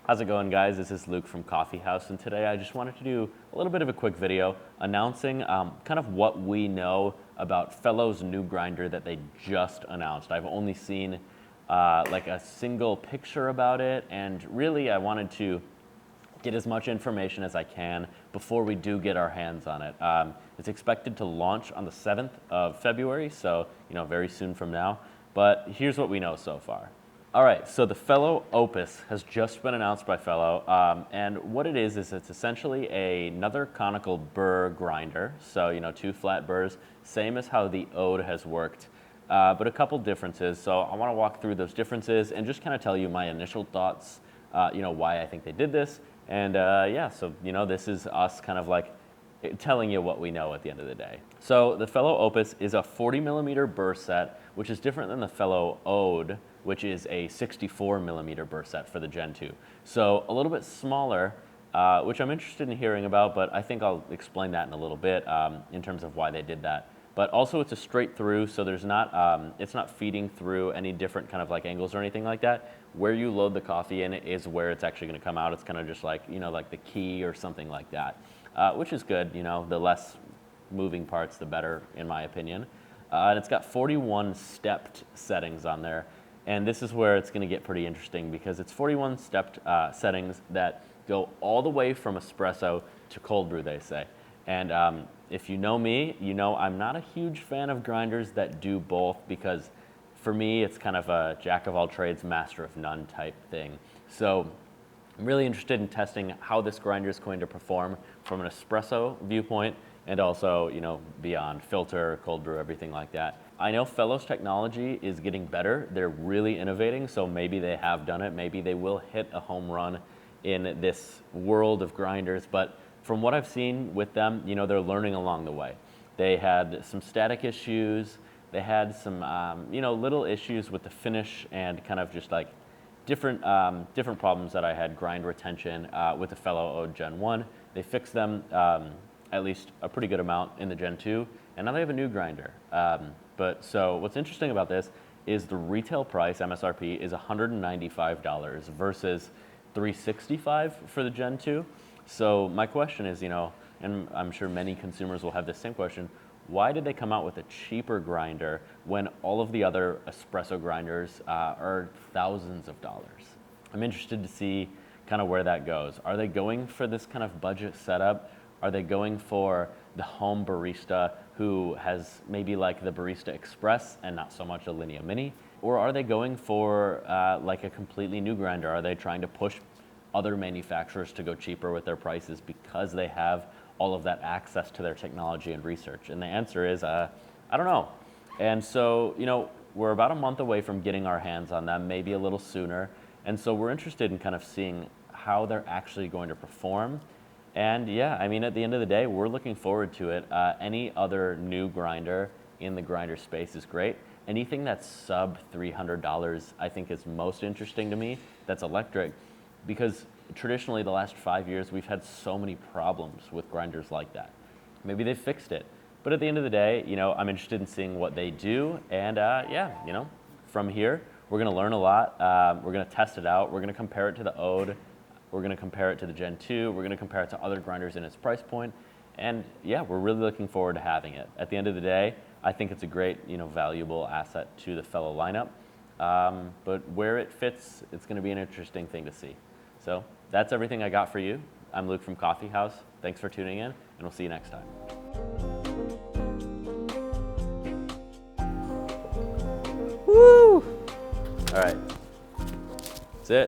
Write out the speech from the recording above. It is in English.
How's it going, guys? This is Luke from Coffee House, and today I just wanted to do a little bit of a quick video announcing kind of what we know about Fellow's new grinder that they just announced. I've only seen like a single picture about it, and really I wanted to get as much information as I can before we do get our hands on it. It's expected to launch on the 7th of February, so very soon from now, but here's what we know so far. All right, so the Fellow OPUS has just been announced by Fellow, and what it is it's essentially another conical burr grinder. So, two flat burrs, same as how the Ode has worked, but a couple differences. So I want to walk through those differences and just kind of tell you my initial thoughts, why I think they did this. And yeah, so, this is us kind of like telling you what we know at the end of the day. So the Fellow OPUS is a 40 millimeter burr set, which is different than the Fellow Ode, which is a 64 millimeter burr set for the Gen 2. So a little bit smaller, which I'm interested in hearing about, but I think I'll explain that in a little bit in terms of why they did that. But also it's a straight through, so there's not, it's not feeding through any different kind of like angles or anything like that. Where you load the coffee in is where it's actually gonna come out. It's kind of just like, like the key or something like that, which is good. The less moving parts, the better, in my opinion. And it's got 41 stepped settings on there. And this is where it's gonna get pretty interesting because it's 41 stepped settings that go all the way from espresso to cold brew, they say. And if you know me, I'm not a huge fan of grinders that do both because for me, it's kind of a jack of all trades, master of none type thing. So I'm really interested in testing how this grinder is going to perform from an espresso viewpoint and also, beyond filter, cold brew, everything like that. I know Fellow's technology is getting better. They're really innovating, so maybe they have done it. Maybe they will hit a home run in this world of grinders, but from what I've seen with them, they're learning along the way. They had some static issues. They had some, little issues with the finish and kind of just like different problems that I had, grind retention with the Fellow Ode Gen 1. They fixed them at least a pretty good amount in the Gen 2, and now they have a new grinder. So what's interesting about this is the retail price, MSRP, is $195 versus $365 for the Gen 2. So my question is, and I'm sure many consumers will have the same question, why did they come out with a cheaper grinder when all of the other espresso grinders are thousands of dollars? I'm interested to see kind of where that goes. Are they going for this kind of budget setup? Are they going for the home barista who has maybe like the Barista Express and not so much a Linea Mini? Or are they going for like a completely new grinder? Are they trying to push other manufacturers to go cheaper with their prices because they have all of that access to their technology and research? And the answer is, I don't know. And so, we're about a month away from getting our hands on them, maybe a little sooner. And so we're interested in kind of seeing how they're actually going to perform. And yeah, I mean, at the end of the day, we're looking forward to it. Any other new grinder in the grinder space is great. Anything that's sub $300, I think is most interesting to me, that's electric, because traditionally the last 5 years, we've had so many problems with grinders like that. Maybe they fixed it. But at the end of the day, I'm interested in seeing what they do. And yeah, from here, we're gonna learn a lot. We're gonna test it out. We're gonna compare it to the Ode. We're gonna compare it to the Gen 2. We're gonna compare it to other grinders in its price point. And yeah, we're really looking forward to having it. At the end of the day, I think it's a great, valuable asset to the Fellow lineup. But where it fits, it's gonna be an interesting thing to see. So that's everything I got for you. I'm Luke from Coffee House. Thanks for tuning in, and we'll see you next time.